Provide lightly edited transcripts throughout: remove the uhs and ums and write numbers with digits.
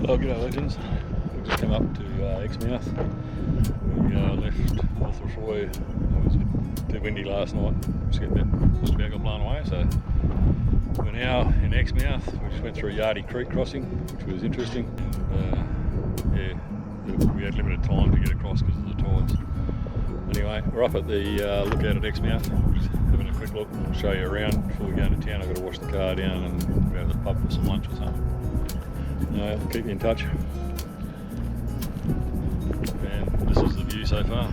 Well, g'day legends. We've just come up to Exmouth. We left Rothroy. It was a bit too windy last night. Just about got blown away. So we're now in Exmouth. We just went through Yardie Creek crossing, which was interesting. We had limited time to get across because of the tides. Anyway, we're up at the lookout at Exmouth. Just having a quick look. I'll show you around before we go into town. I've got to wash the car down and go to the pub for some lunch or something. Keep you in touch. And this is the view so far.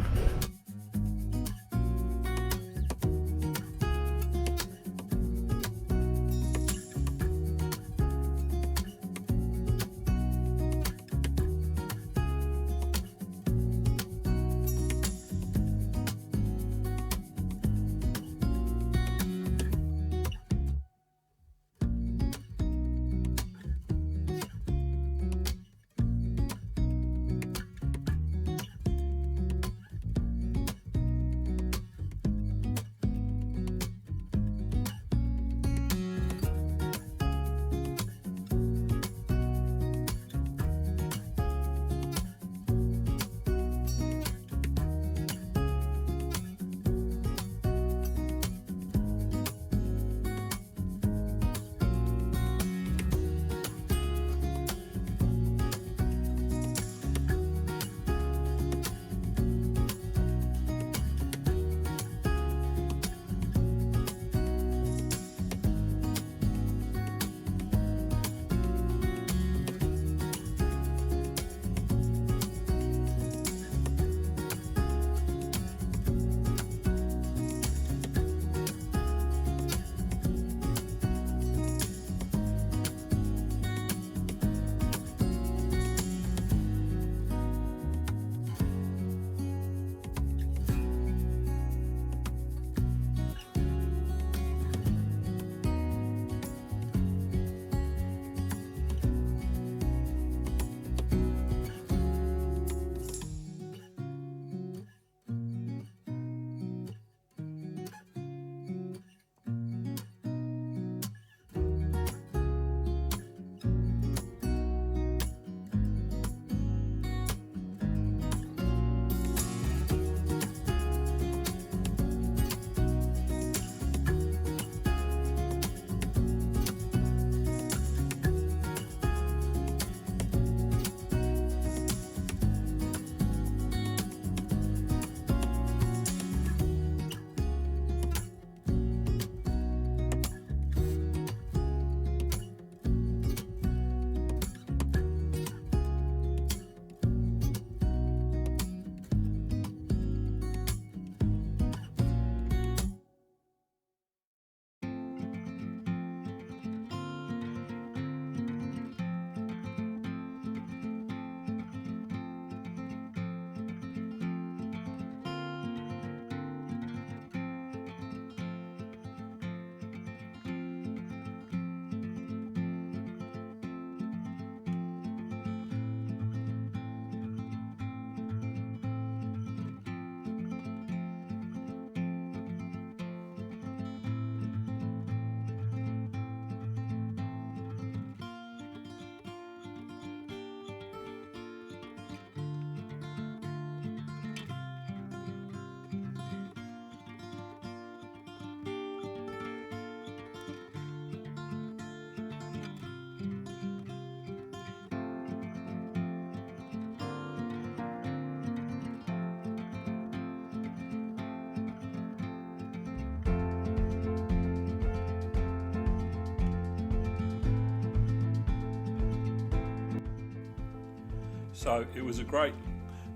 So it was a great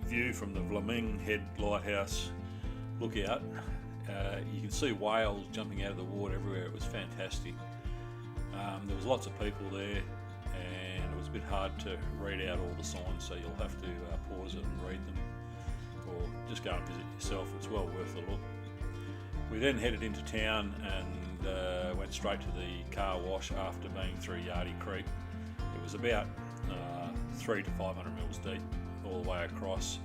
view from the Vlaming Head Lighthouse lookout. You can see whales jumping out of the water everywhere. It was fantastic. There was lots of people there and it was a bit hard to read out all the signs, so you'll have to pause it and read them, or just go and visit yourself. It's well worth a look. We then headed into town and went straight to the car wash after being through Yardie Creek. It was about 300 to 500 mils deep all the way across.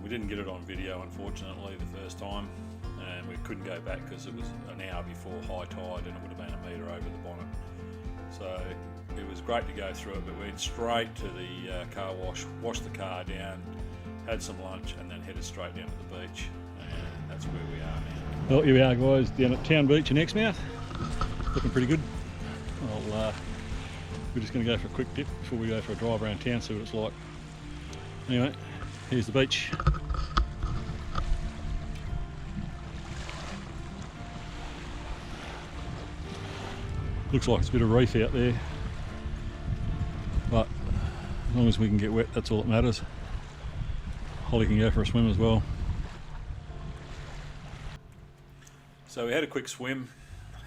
We didn't get it on video, unfortunately, the first time, and we couldn't go back because it was an hour before high tide and it would have been a metre over the bonnet. So it was great to go through it, but we went straight to the car wash, washed the car down, had some lunch, and then headed straight down to the beach. And that's where we are now. Well, here we are, guys, down at Town Beach in Exmouth. Looking pretty good. We're just going to go for a quick dip before we go for a drive around town, see what it's like. Anyway, here's the beach. Looks like it's a bit of reef out there, but as long as we can get wet, that's all that matters. Holly can go for a swim as well. So we had a quick swim,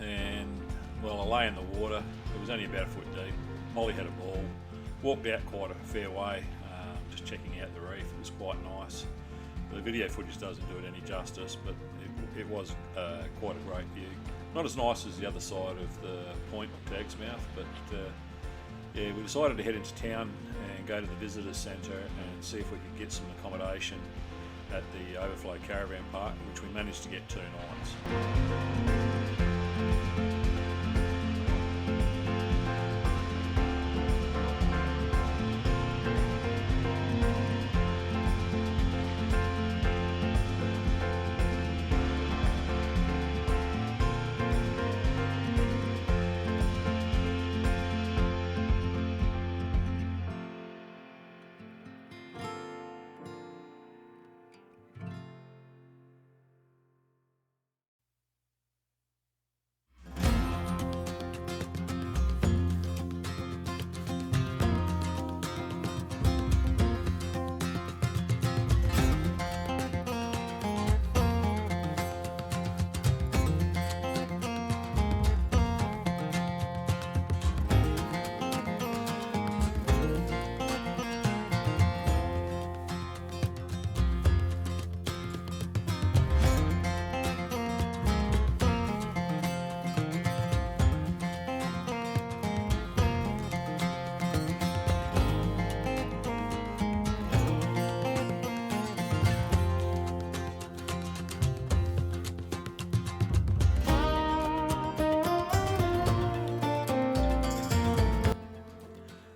and well, I lay in the water. It was only about a foot deep. Molly had a ball. Walked out quite a fair way, just checking out the reef. It was quite nice. The video footage doesn't do it any justice, but it was quite a great view. Not as nice as the other side of the point to Exmouth, but yeah, we decided to head into town and go to the visitor centre and see if we could get some accommodation at the Overflow Caravan Park, which we managed to get 2 nights.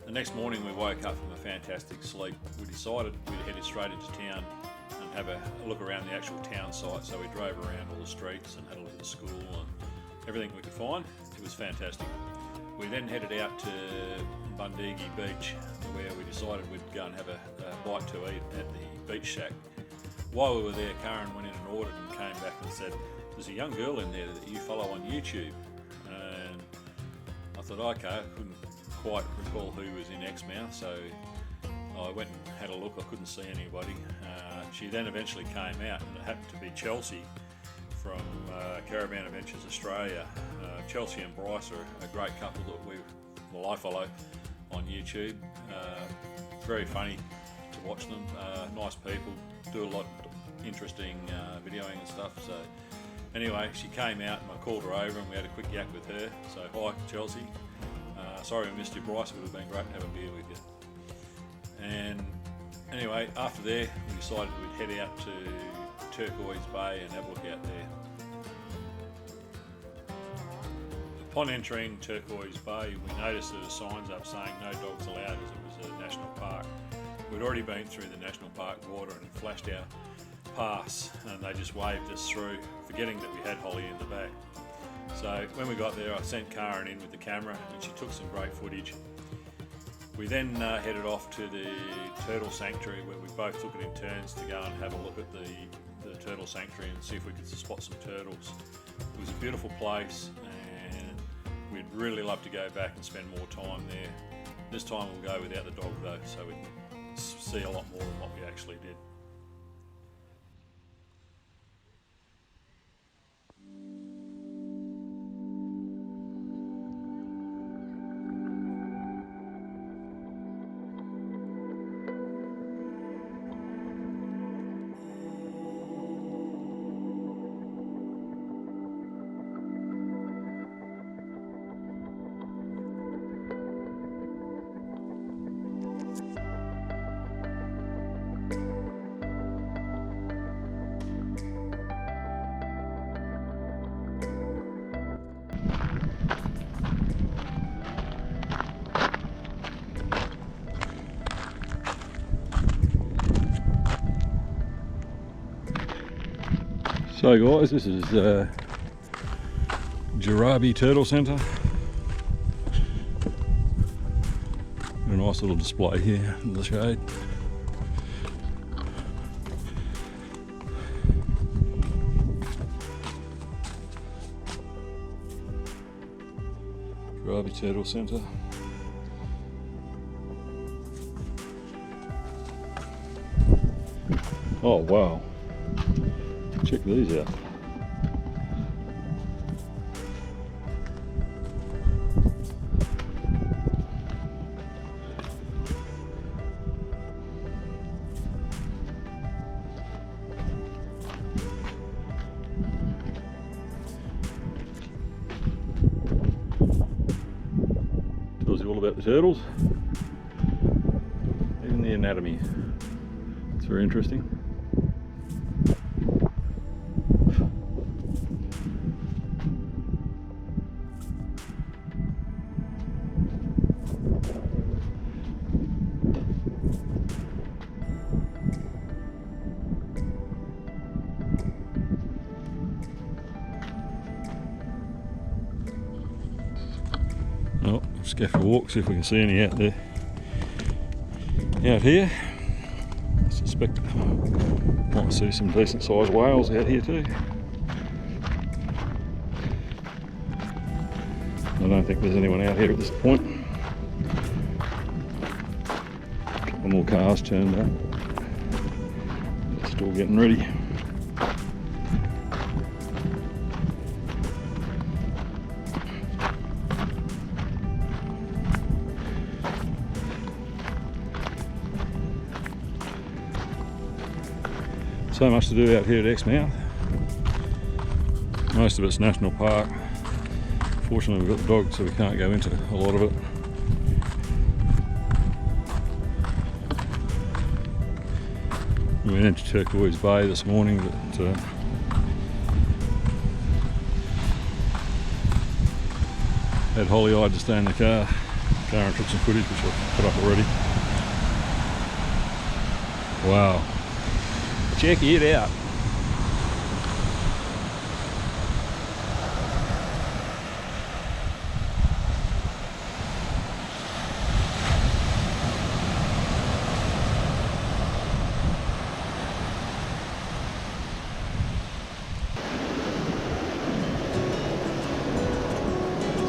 The next morning we woke up from a fantastic sleep. We decided we'd head straight into town and have a look around the actual town site. So we drove around all the streets and had a look at the school and everything we could find. It was fantastic. We then headed out to Bundigi Beach, where we decided we'd go and have a bite to eat at the beach shack. While we were there, Karen went in and ordered and came back and said, "There's a young girl in there that you follow on YouTube." And I thought, okay, I couldn't quite recall who was in Exmouth, so I went and had a look. I couldn't see anybody. She then eventually came out, and it happened to be Chelsea from Caravan Adventures Australia. Chelsea and Bryce are a great couple that I follow on YouTube. Very funny to watch them. Nice people, do a lot of interesting videoing and stuff. So anyway, she came out and I called her over and we had a quick yak with her. So hi Chelsea. Sorry we missed you, Bryce. It would have been great to have a beer with you. And anyway, after there, we decided we'd head out to Turquoise Bay and have a look out there. Upon entering Turquoise Bay, we noticed there were signs up saying no dogs allowed as it was a national park. We'd already been through the national park water and flashed our pass, and they just waved us through, forgetting that we had Holly in the back. So when we got there, I sent Karen in with the camera and she took some great footage. We then headed off to the turtle sanctuary, where we both took it in turns to go and have a look at the turtle sanctuary and see if we could spot some turtles. It was a beautiful place and we'd really love to go back and spend more time there. This time we'll go without the dog though, so we can see a lot more than what we actually did. So guys, this is Jarabi Turtle Centre. A nice little display here in the shade. Jarabi Turtle Centre. Oh wow, check these out. Tells you all about the turtles, even the anatomy. It's very interesting. Oh, just go for a walk, see if we can see any out there. Out here, I suspect might see some decent sized whales out here too. I don't think there's anyone out here at this point. A couple more cars turned up. Still getting ready. So much to do out here at Exmouth. Most of it's national park. Fortunately we've got the dogs, so we can't go into a lot of it. We went into Turquoise Bay this morning, but had Holly-eyed to stay in the car. Karen took some footage which I put up already. Wow. Check it out.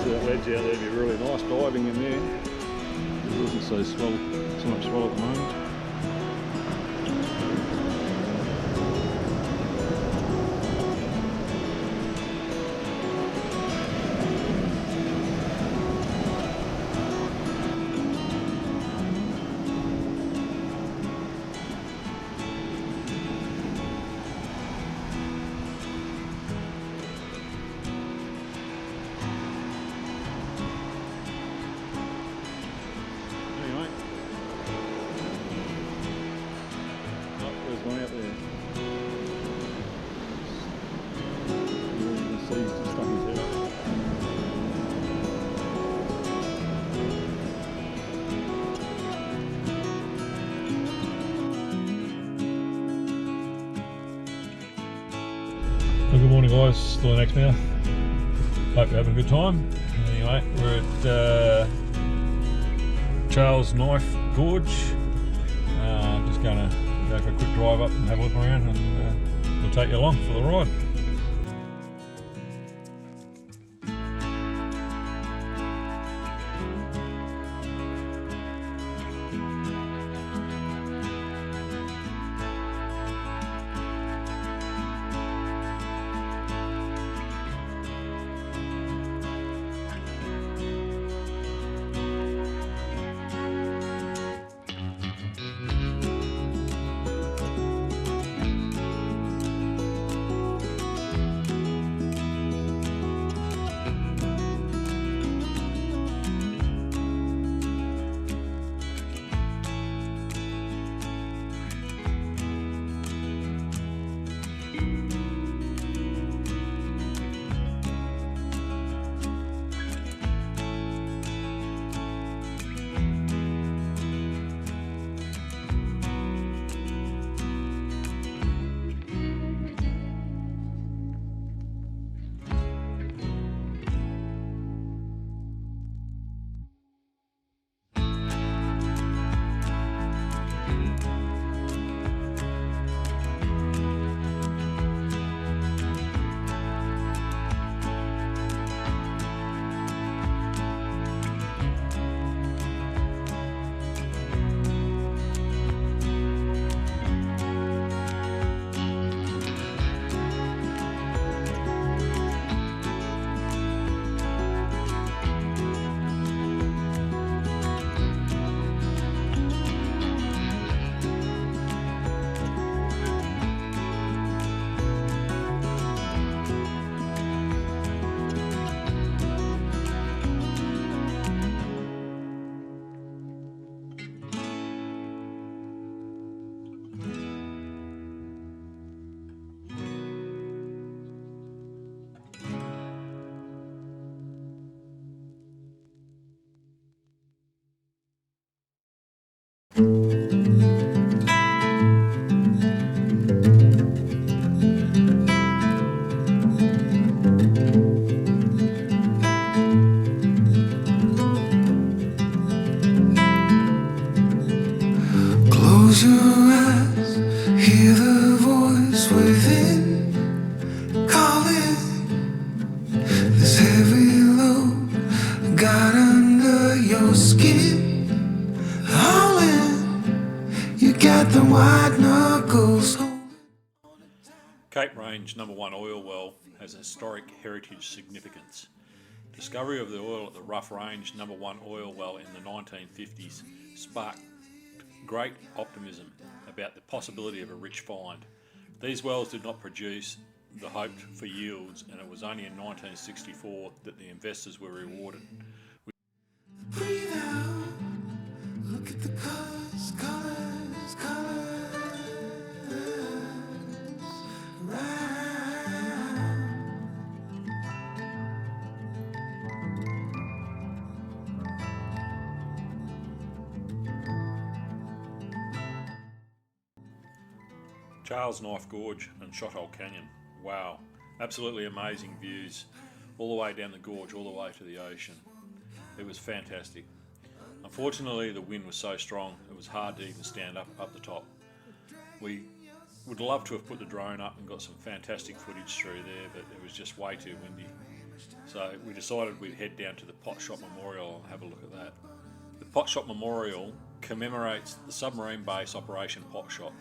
That ledge out there would be really nice diving in there. It wasn't so much swell at the moment. One out there. You can see he's just stuck his head up. Well, good morning guys, still in Exmouth. Hope you're having a good time. Anyway, we're at Charles Knife Gorge. Just gonna go for a quick drive up and have a look around, and we'll take you along for the ride. got under your skin. All in, you got the white knuckles. Cape Range #1 oil well has historic heritage significance. Discovery of the oil at the Rough Range #1 oil well in the 1950s sparked great optimism about the possibility of a rich find. These wells did not produce the hoped for yields, and it was only in 1964 that the investors were rewarded. Breathe out, look at the colors, colors, colors. Charles Knife Gorge and Shothole Canyon. Wow, absolutely amazing views all the way down the gorge, all the way to the ocean. It was fantastic. Unfortunately, the wind was so strong it was hard to even stand up the top. We would love to have put the drone up and got some fantastic footage through there, but it was just way too windy. So we decided we'd head down to the Potshot Memorial and have a look at that. The Potshot Memorial commemorates the submarine base Operation Potshot.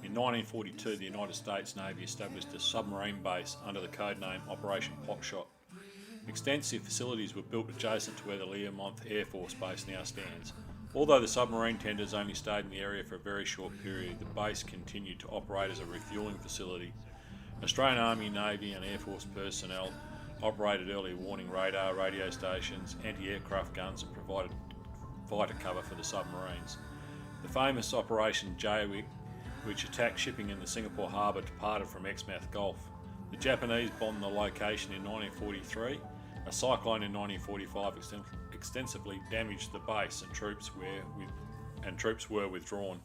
In 1942, the United States Navy established a submarine base under the codename Operation Potshot. Extensive facilities were built adjacent to where the Learmonth Air Force Base now stands. Although the submarine tenders only stayed in the area for a very short period, the base continued to operate as a refuelling facility. Australian Army, Navy and Air Force personnel operated early warning radar, radio stations, anti-aircraft guns and provided fighter cover for the submarines. The famous Operation Jaywick, which attacked shipping in the Singapore harbour, departed from Exmouth Gulf. The Japanese bombed the location in 1943. A cyclone in 1945 extensively damaged the base, and troops were withdrawn.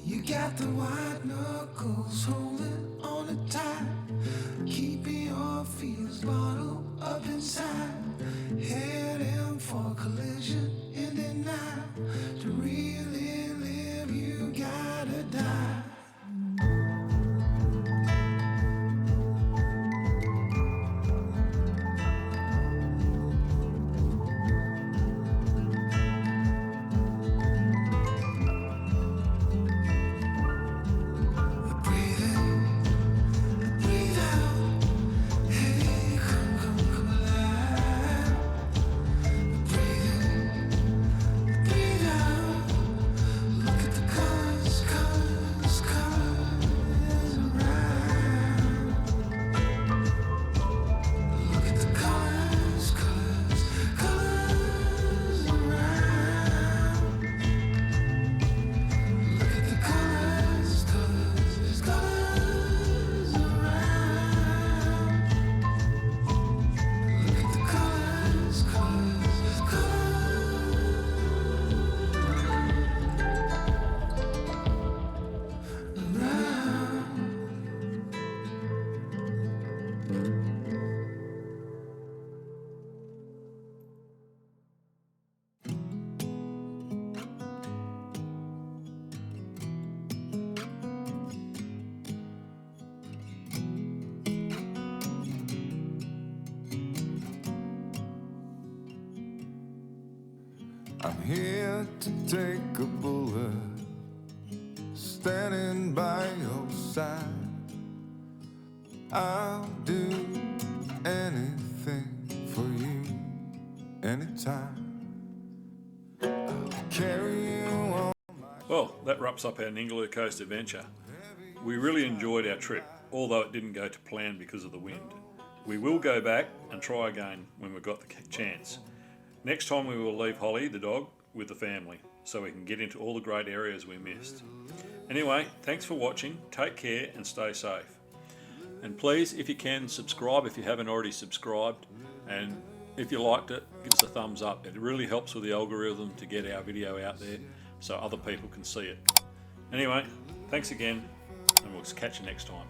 You got the white knuckles holding on it tight, keeping your feels bottled up inside, heading for collision in the night. To really live, you gotta die. I'm here to take a bullet, standing by your side. I'll do anything for you, anytime. I'll carry you on. Well, that wraps up our Ningaloo Coast adventure. We really enjoyed our trip, although it didn't go to plan because of the wind. We will go back and try again when we've got the chance. Next time we will leave Holly, the dog, with the family, so we can get into all the great areas we missed. Anyway, thanks for watching, take care and stay safe. And please, if you can, subscribe if you haven't already subscribed, and if you liked it, give us a thumbs up. It really helps with the algorithm to get our video out there so other people can see it. Anyway, thanks again, and we'll catch you next time.